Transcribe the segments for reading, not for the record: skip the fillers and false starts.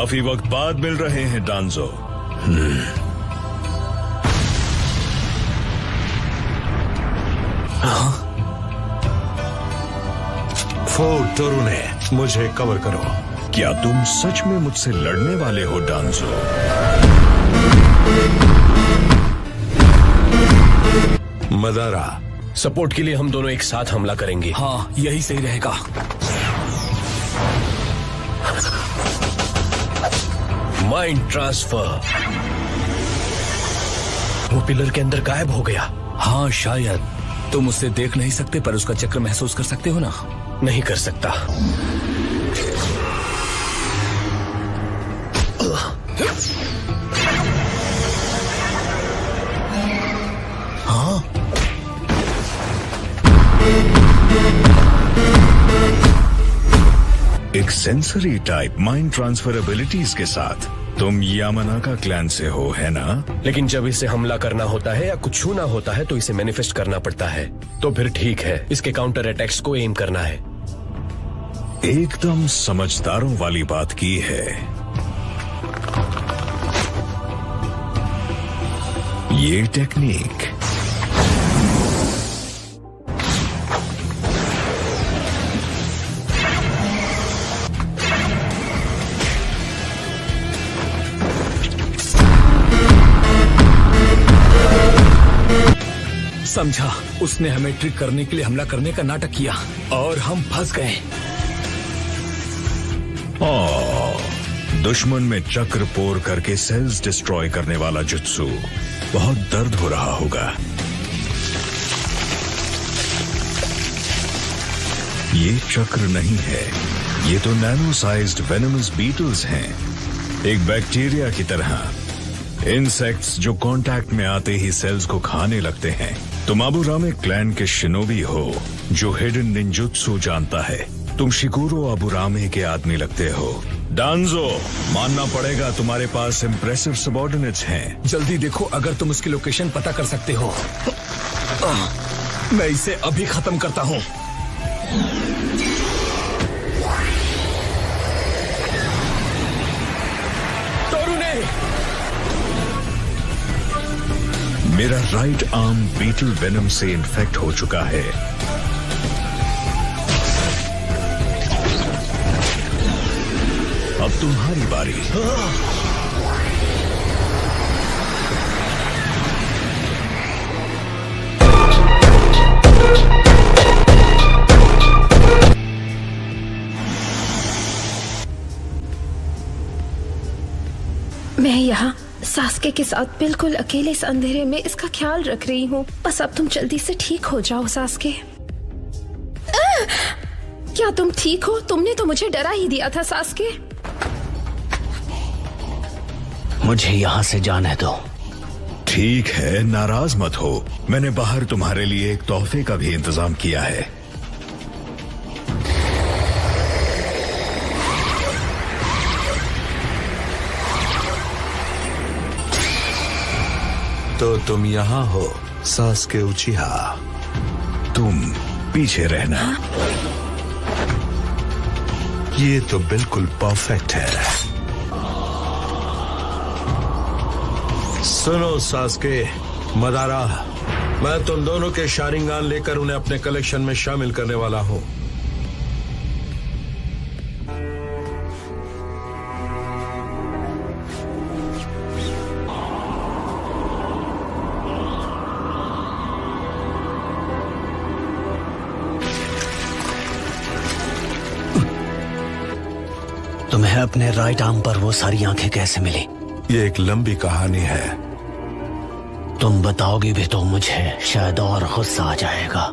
काफी वक्त बाद मिल रहे हैं डांजो। फोर्ट टोरुने, मुझे कवर करो। क्या तुम सच में मुझसे लड़ने वाले हो डांजो? मदारा, सपोर्ट के लिए हम दोनों एक साथ हमला करेंगे। हाँ, यही सही रहेगा। Mind transfer. वो पिलर के अंदर गायब हो गया। हाँ शायद। तुम उसे देख नहीं सकते पर उसका चक्र महसूस कर सकते हो ना? नहीं कर सकता। हाँ, एक sensory type mind transfer abilities के साथ तुम यामानाका क्लैन से हो, है ना? लेकिन जब इसे हमला करना होता है या कुछ छूना होता है तो इसे मैनिफेस्ट करना पड़ता है। तो फिर ठीक है, इसके काउंटर अटैक्स को एम करना है। एकदम समझदारों वाली बात की है। ये टेक्निक समझा। उसने हमें ट्रिक करने के लिए हमला करने का नाटक किया और हम फंस गए। दुश्मन में चक्र पोर करके सेल्स डिस्ट्रॉय करने वाला जुत्सु। बहुत दर्द हो रहा होगा। ये चक्र नहीं है, ये तो नैनो साइज्ड वेनमस बीटल्स हैं, एक बैक्टीरिया की तरह। इंसेक्ट्स जो कांटेक्ट में आते ही सेल्स को खाने लगते हैं। तुम अबुरामे क्लैन के शिनोबी हो जो हिडन निंजुत्सु जानता है। तुम शिकुरो अबुरामे के आदमी लगते हो। डांजो, मानना पड़ेगा तुम्हारे पास इम्प्रेसिव सबऑर्डिनेट्स हैं। जल्दी देखो अगर तुम उसकी लोकेशन पता कर सकते हो। मैं इसे अभी खत्म करता हूँ। टोरुने! मेरा राइट आर्म बीटल वेनम से इन्फेक्ट हो चुका है। अब तुम्हारी बारी। मैं यहाँ सास्के के साथ बिल्कुल अकेले इस अंधेरे में इसका ख्याल रख रही हूँ। बस अब तुम जल्दी से ठीक हो जाओ सास्के। क्या तुम ठीक हो? तुमने तो मुझे डरा ही दिया था सास्के। मुझे यहाँ से जाने दो। ठीक है, नाराज मत हो। मैंने बाहर तुम्हारे लिए एक तोहफे का भी इंतजाम किया है। तो तुम यहाँ हो सास्के उचिहा। तुम पीछे रहना। ये तो बिल्कुल परफेक्ट है। सुनो सास्के, मदारा, मैं तुम दोनों के शारिंगान लेकर उन्हें अपने कलेक्शन में शामिल करने वाला हूँ। तुम्हें अपने राइट आर्म पर वो सारी आंखें कैसे मिली? ये एक लंबी कहानी है। तुम बताओगी भी तो मुझे शायद और गुस्सा आ जाएगा।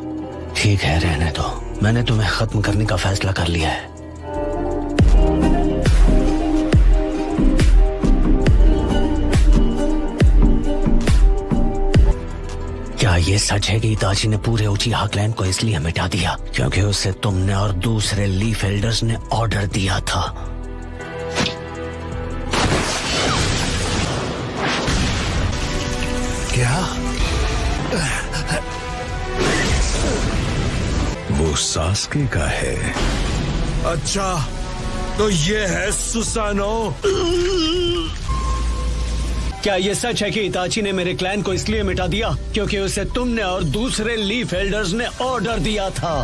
ठीक है, रहने दो। मैंने तुम्हें खत्म करने का फैसला कर लिया है। क्या ये सच है कि इताची ने पूरे उचिहा क्लैन को इसलिए मिटा दिया क्योंकि उसे तुमने और दूसरे लीफ एल्डर्स ने ऑर्डर दिया था? क्या? वो सास्के का है। अच्छा, तो ये है सुसानो। क्या ये सच है कि इताची ने मेरे क्लैन को इसलिए मिटा दिया क्योंकि उसे तुमने और दूसरे लीफ एल्डर्स ने ऑर्डर दिया था?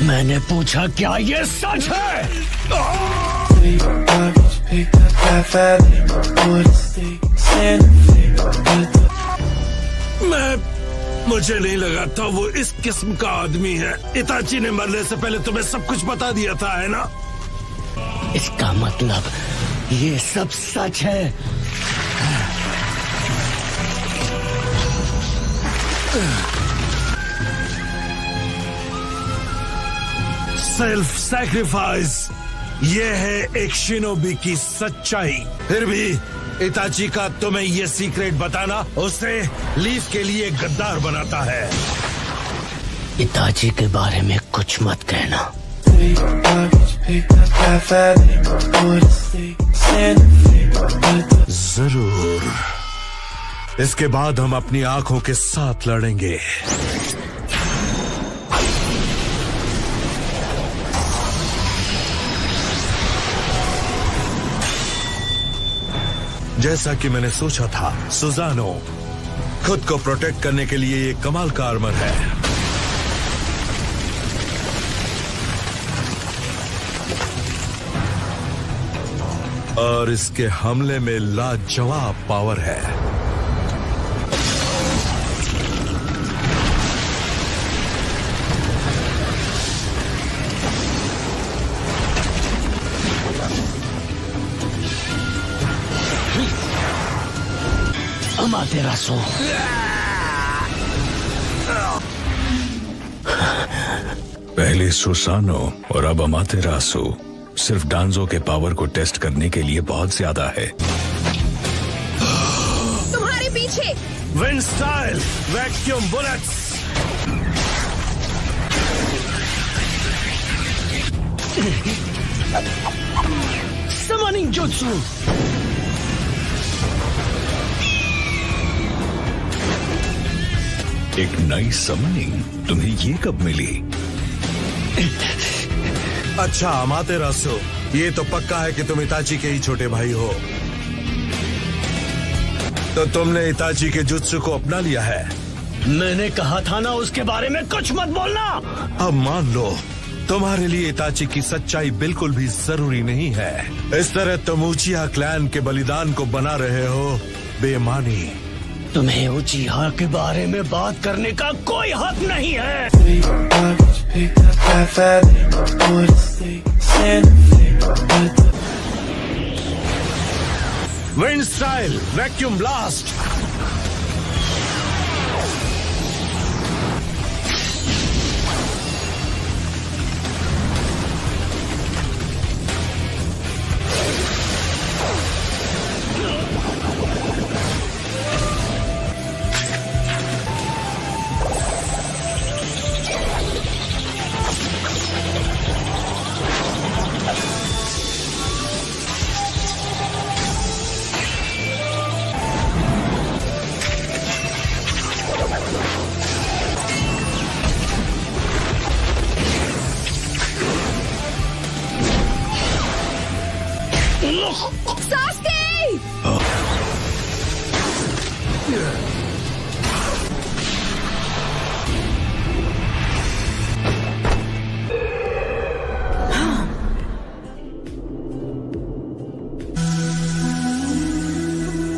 मैंने पूछा क्या ये सच है? मुझे नहीं लगा था वो इस किस्म का आदमी है। इताची ने मरने से पहले तुम्हें सब कुछ बता दिया था, है ना? इसका मतलब ये सब सच है। सेल्फ सैक्रिफाइस, ये है एक शिनोबी की सच्चाई। फिर भी इताची का तुम्हें ये सीक्रेट बताना उसे लीफ के लिए गद्दार बनाता है। इताची के बारे में कुछ मत कहना। जरूर, इसके बाद हम अपनी आंखों के साथ लड़ेंगे। जैसा कि मैंने सोचा था, सुजानो खुद को प्रोटेक्ट करने के लिए एक कमाल का आर्मर है। और इसके हमले में लाजवाब पावर है। अमातेरासु, पहले सुसानो और अब अमातेरासु सिर्फ डांजो के पावर को टेस्ट करने के लिए बहुत ज्यादा है। तुम्हारे पीछे wind style vacuum bullets. Summoning jutsu. एक नई समनिंग तुम्हें ये कब मिली? अच्छा अमातेरासु, ये तो पक्का है कि तुम इताची के ही छोटे भाई हो। तो तुमने इताची के जुत्सु को अपना लिया है। मैंने कहा था ना उसके बारे में कुछ मत बोलना। अब मान लो तुम्हारे लिए इताची की सच्चाई बिल्कुल भी जरूरी नहीं है। इस तरह तुम उचिहा क्लैन के बलिदान को बना रहे हो बेमानी। तुम्हें उचिहा के बारे में बात करने का कोई हक नहीं है। Wind style vacuum blast.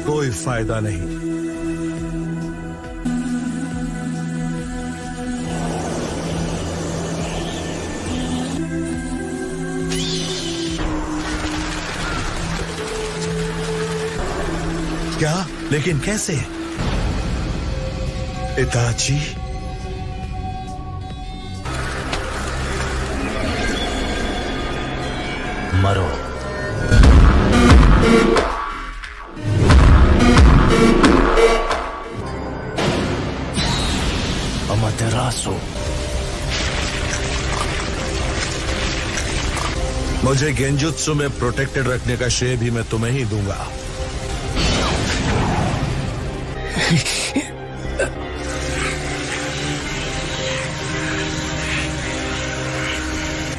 कोई फायदा नहीं। क्या? लेकिन कैसे? इताची मरो। अमातेरासु, मुझे गेंजुत्सु में प्रोटेक्टेड रखने का श्रेय भी मैं तुम्हें ही दूंगा।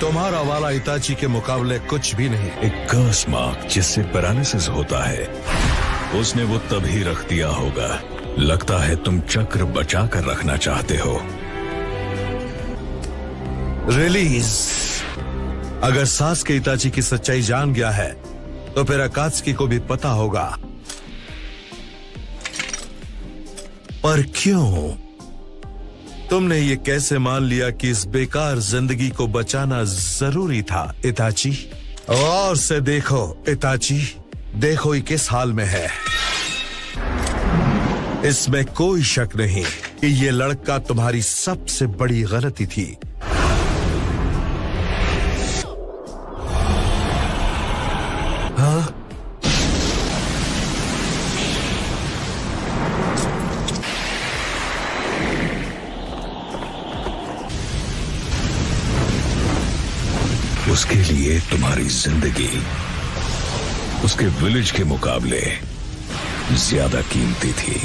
तुम्हारा वाला इताची के मुकाबले कुछ भी नहीं। एक कर्स मार्क जिससे पैरालिसिस होता है, उसने वो तभी रख दिया होगा। लगता है तुम चक्र बचा कर रखना चाहते हो। रिलीज। अगर सास्के इताची की सच्चाई जान गया है तो फिर अकात्सुकी को भी पता होगा। पर क्यों? तुमने ये कैसे मान लिया कि इस बेकार जिंदगी को बचाना जरूरी था इताची? और से देखो इताची, देखो ये किस हाल में है। इसमें कोई शक नहीं कि ये लड़का तुम्हारी सबसे बड़ी गलती थी। हाँ? उसके लिए तुम्हारी जिंदगी उसके विलेज के मुकाबले ज्यादा कीमती थी।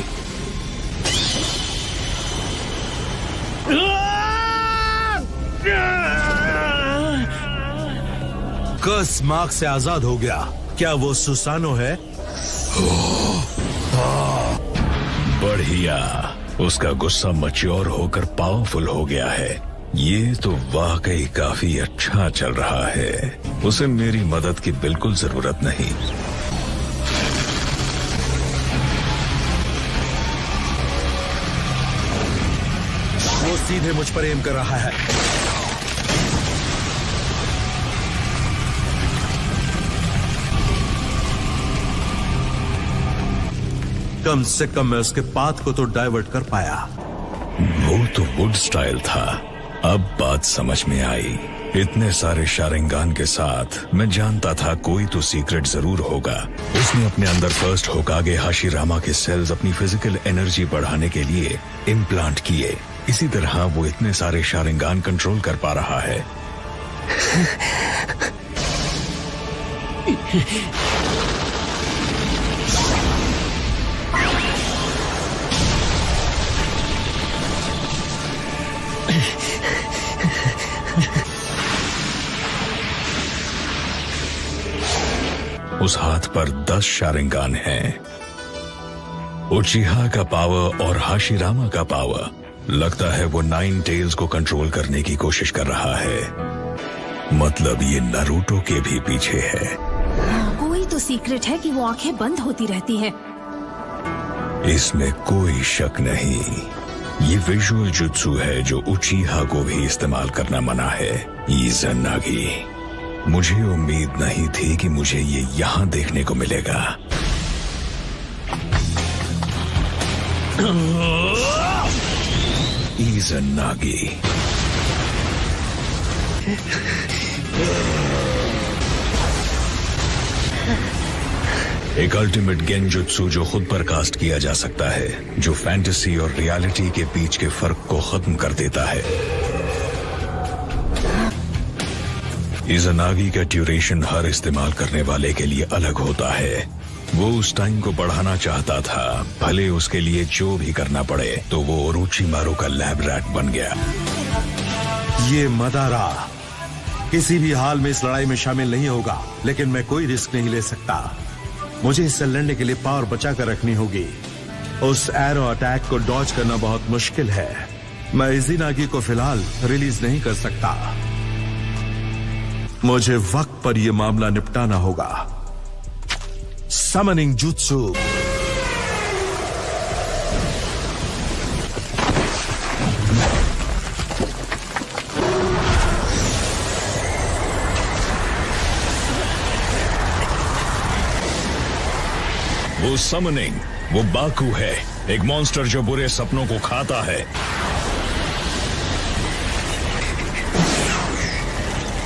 कर्स मार्क से आजाद हो गया। क्या वो सुसानो है? बढ़िया, उसका गुस्सा मैच्योर होकर पावरफुल हो गया है। ये तो वाकई काफी अच्छा चल रहा है। उसे मेरी मदद की बिल्कुल जरूरत नहीं। वो सीधे मुझ पर एम कर रहा है। कम से कम मैं उसके पाथ को तो डाइवर्ट कर पाया। वो तो वुड स्टाइल था। अब बात समझ में आई। इतने सारे शारिंगान के साथ मैं जानता था कोई तो सीक्रेट जरूर होगा। उसने अपने अंदर फर्स्ट होकागे हाशिरामा के सेल्स अपनी फिजिकल एनर्जी बढ़ाने के लिए इम्प्लांट किए। इसी तरह वो इतने सारे शारिंगान कंट्रोल कर पा रहा है। उस हाथ पर 10 शारिंगान हैं। उचिहा का पावर और हाशिरामा का पावर। लगता है वो 9 टेल्स को कंट्रोल करने की कोशिश कर रहा है। मतलब ये नारुतो के भी पीछे है। कोई तो सीक्रेट है कि वो आंखें बंद होती रहती हैं। इसमें कोई शक नहीं। ये विजुअल जुत्सु है जो उचिहा को भी इस्तेमाल करना मना है। इज़ानागी। मुझे उम्मीद नहीं थी कि मुझे ये यहां देखने को मिलेगा। इज़ानागी। एक अल्टीमेट गेंजुत्सु जो खुद पर कास्ट किया जा सकता है, जो फैंटेसी और रियलिटी के बीच के फर्क को खत्म कर देता है। इज़ानागी का ड्यूरेशन हर इस्तेमाल करने वाले के लिए अलग होता है। वो उस टाइम को बढ़ाना चाहता था, भले उसके लिए जो भी करना पड़े। तो वो ओरोचिमारू का लैब रैट बन गया। ये मदारा किसी भी हाल में इस लड़ाई में शामिल नहीं होगा, लेकिन मैं कोई रिस्क नहीं ले सकता। मुझे इससे लड़ने के लिए पावर बचा कर रखनी होगी। उस एरो अटैक को डॉज करना बहुत मुश्किल है। मैं इज़ानागी को फिलहाल रिलीज नहीं कर सकता। मुझे वक्त पर यह मामला निपटाना होगा। Summoning jutsu. वो समनिंग, वो बाकू है, एक मॉन्स्टर जो बुरे सपनों को खाता है।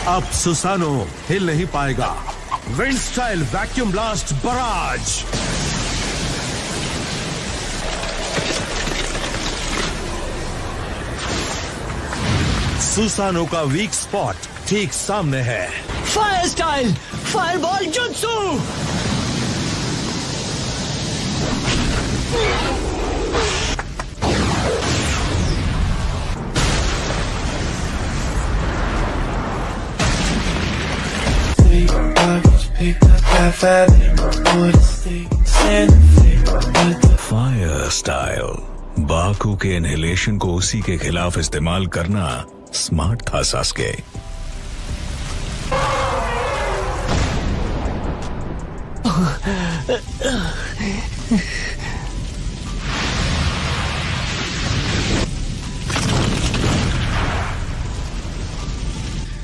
अब सुसानो हिल नहीं पाएगा। Wind style vacuum blast barrage. Susanoo का वीक स्पॉट ठीक सामने है। Fire style fireball jutsu. Fire style. Baku के इनहेलेशन को उसी के खिलाफ इस्तेमाल करना स्मार्ट था सास्के।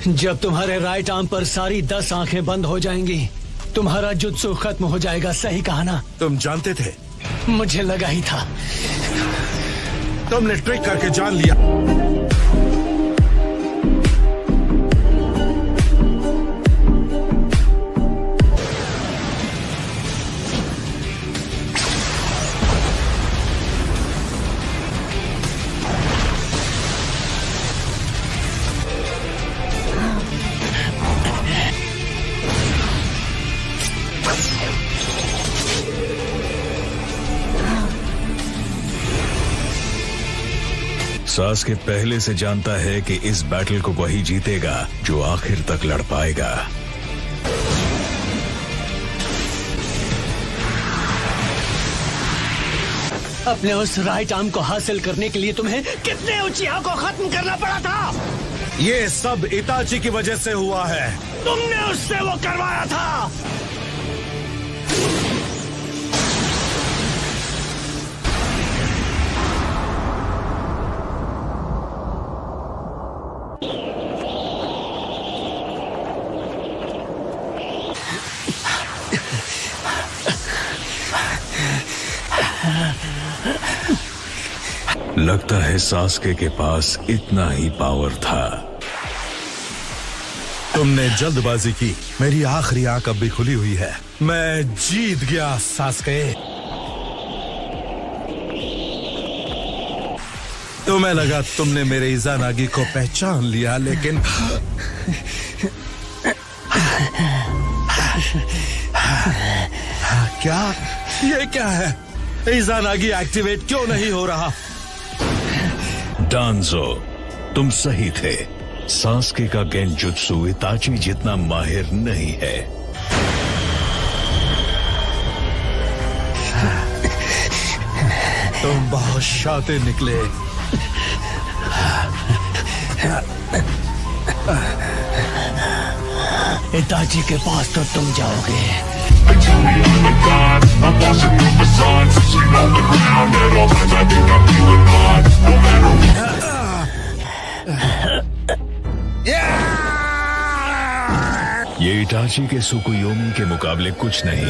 जब तुम्हारे राइट आर्म पर सारी 10 आंखें बंद हो जाएंगी, तुम्हारा जुत्सु खत्म हो जाएगा। सही कहा ना? तुम जानते थे? मुझे लगा ही था। तुमने ट्रिक करके जान लिया। सास्के पहले से जानता है कि इस बैटल को वही जीतेगा जो आखिर तक लड़ पाएगा। अपने उस राइट आर्म को हासिल करने के लिए तुम्हें कितने उचिहा को खत्म करना पड़ा था? ये सब इताची की वजह से हुआ है। तुमने उससे वो करवाया था। लगता है सास्के के पास इतना ही पावर था। तुमने जल्दबाजी की। मेरी आखिरी आंख अब भी खुली हुई है। मैं जीत गया सास्के। तुम्हें लगा तुमने मेरे इज़ानागी को पहचान लिया, लेकिन क्या? ये क्या है? इज़ानागी एक्टिवेट क्यों नहीं हो रहा? डांजो, तुम सही थे। सास्के का गेंजुत्सु इताची जितना माहिर नहीं है। तुम बहुत शातिर निकले। इताची के पास तो तुम जाओगे। ये इटाची के सुकुयोमी के मुकाबले कुछ नहीं।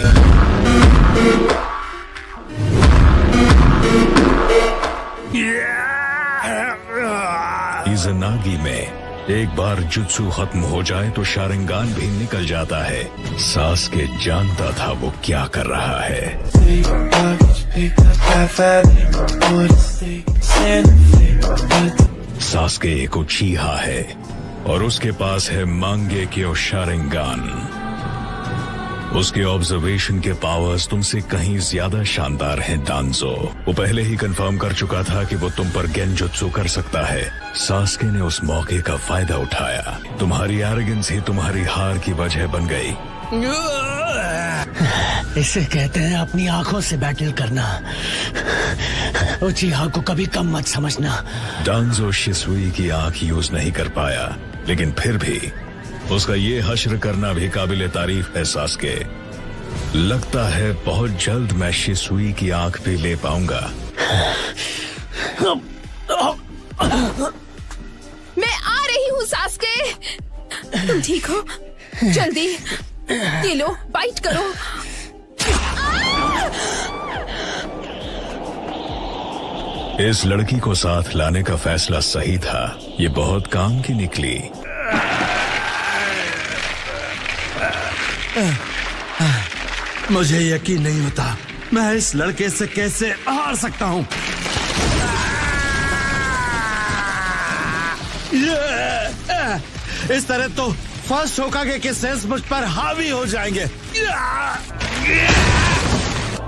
इज़ानागी में एक बार जुत्सु खत्म हो जाए तो शारिंगान भी निकल जाता है। सास्के जानता था वो क्या कर रहा है। सास्के एक उचीहा है और उसके पास है मांगेक्यो शारिंगान। उसके ऑब्जर्वेशन के पावर्स तुमसे कहीं ज्यादा शानदार हैं डांजो। वो पहले ही कंफर्म कर चुका था कि वो तुम पर गेंजुत्सु कर सकता है। सास्के ने उस मौके का फायदा उठाया। तुम्हारी एरोगेंस ही तुम्हारी हार की वजह बन गई। इसे कहते हैं अपनी आंखों से बैटल करना। उचिहा को कभी कम मत समझना। डांजो शिसुई की आंख यूज नहीं कर पाया, लेकिन फिर भी उसका ये हश्र करना भी काबिले तारीफ है सास्के। लगता है बहुत जल्द मैं शिसुई की आंख भी ले पाऊंगा। मैं आ रही हूँ सास्के। तुम ठीक हो? जल्दी ये लो, बाइट करो। इस लड़की को साथ लाने का फैसला सही था। ये बहुत काम की निकली। मुझे यकीन नहीं होता मैं इस लड़के से कैसे हार सकता हूँ। इस तरह तो फर्स्ट होकागे के सेंस मुझ पर हावी हो जाएंगे।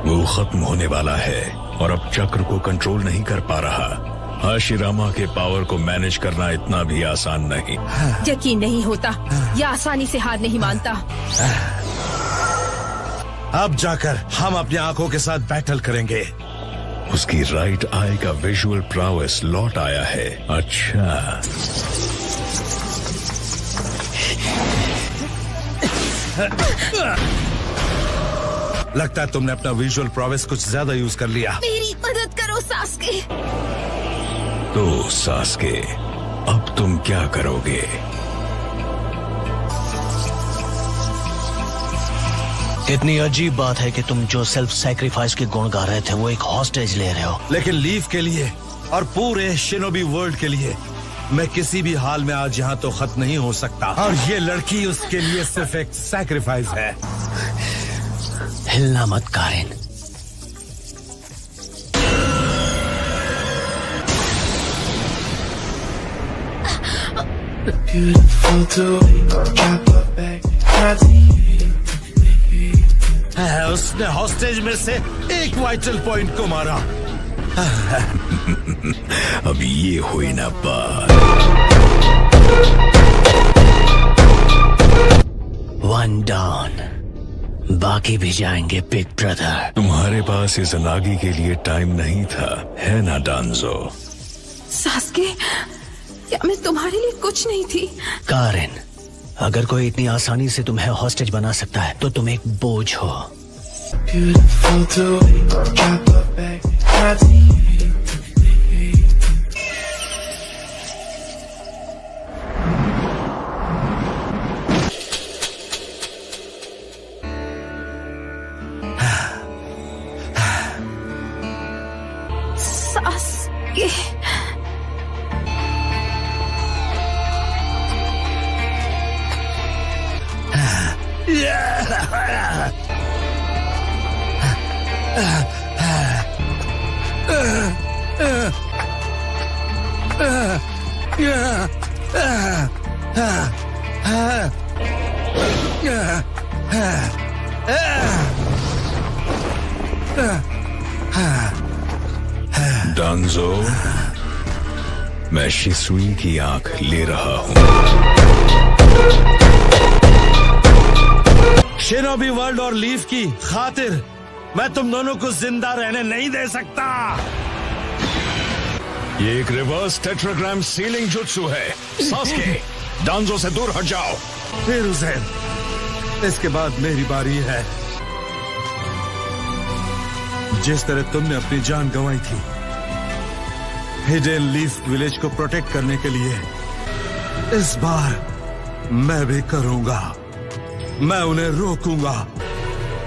वो खत्म होने वाला है और अब चक्र को कंट्रोल नहीं कर पा रहा। हाशिरामा के पावर को मैनेज करना इतना भी आसान नहीं। यकीन नहीं होता, यह आसानी से हार नहीं मानता। अब जाकर हम अपनी आंखों के साथ बैटल करेंगे। उसकी राइट आई का विजुअल प्राउएस लौट आया है। अच्छा, लगता है तुमने अपना विजुअल प्रोवेस कुछ ज्यादा यूज कर लिया। मेरी मदद करो सास्के। तो सास्के, अब तुम क्या करोगे? कितनी अजीब बात है कि तुम जो सेल्फ सैक्रिफाइस के गुण गा रहे थे वो एक हॉस्टेज ले रहे हो। लेकिन लीफ के लिए और पूरे शिनोबी वर्ल्ड के लिए मैं किसी भी हाल में आज यहाँ तो खत्म नहीं हो सकता। और ये लड़की उसके लिए सिर्फ एक सैक्रिफाइस है। हिलना मत कारिन। उसने हॉस्टेज में से एक वाइटल पॉइंट को मारा। अब ये हुई ना बात। 1 डाउन, बाकी भी जाएंगे बिग ब्रदर। तुम्हारे पास इस अनागी के लिए टाइम नहीं था, है ना डांजो? सास्के, क्या मैं तुम्हारे लिए कुछ नहीं थी? कारिन, अगर कोई इतनी आसानी से तुम्हें हॉस्टेज बना सकता है तो तुम एक बोझ हो। सास्के, डांजो, मैं शिसुई की आंख ले रहा हूं। शिनोबी वर्ल्ड और लीफ की खातिर मैं तुम दोनों को जिंदा रहने नहीं दे सकता। ये एक रिवर्स टेट्राग्राम सीलिंग जुत्सु है। सास्के, डांजो से दूर हट जाओ। फिर हुसैन, इसके बाद मेरी बारी है। जिस तरह तुमने अपनी जान गंवाई थी हिडन लीफ विलेज को प्रोटेक्ट करने के लिए, इस बार मैं भी करूंगा। मैं उन्हें रोकूंगा,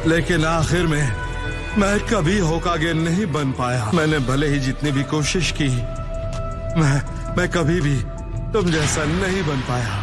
लेकिन आखिर में मैं कभी होकागे नहीं बन पाया। मैंने भले ही जितनी भी कोशिश की, मैं कभी भी तुम जैसा नहीं बन पाया।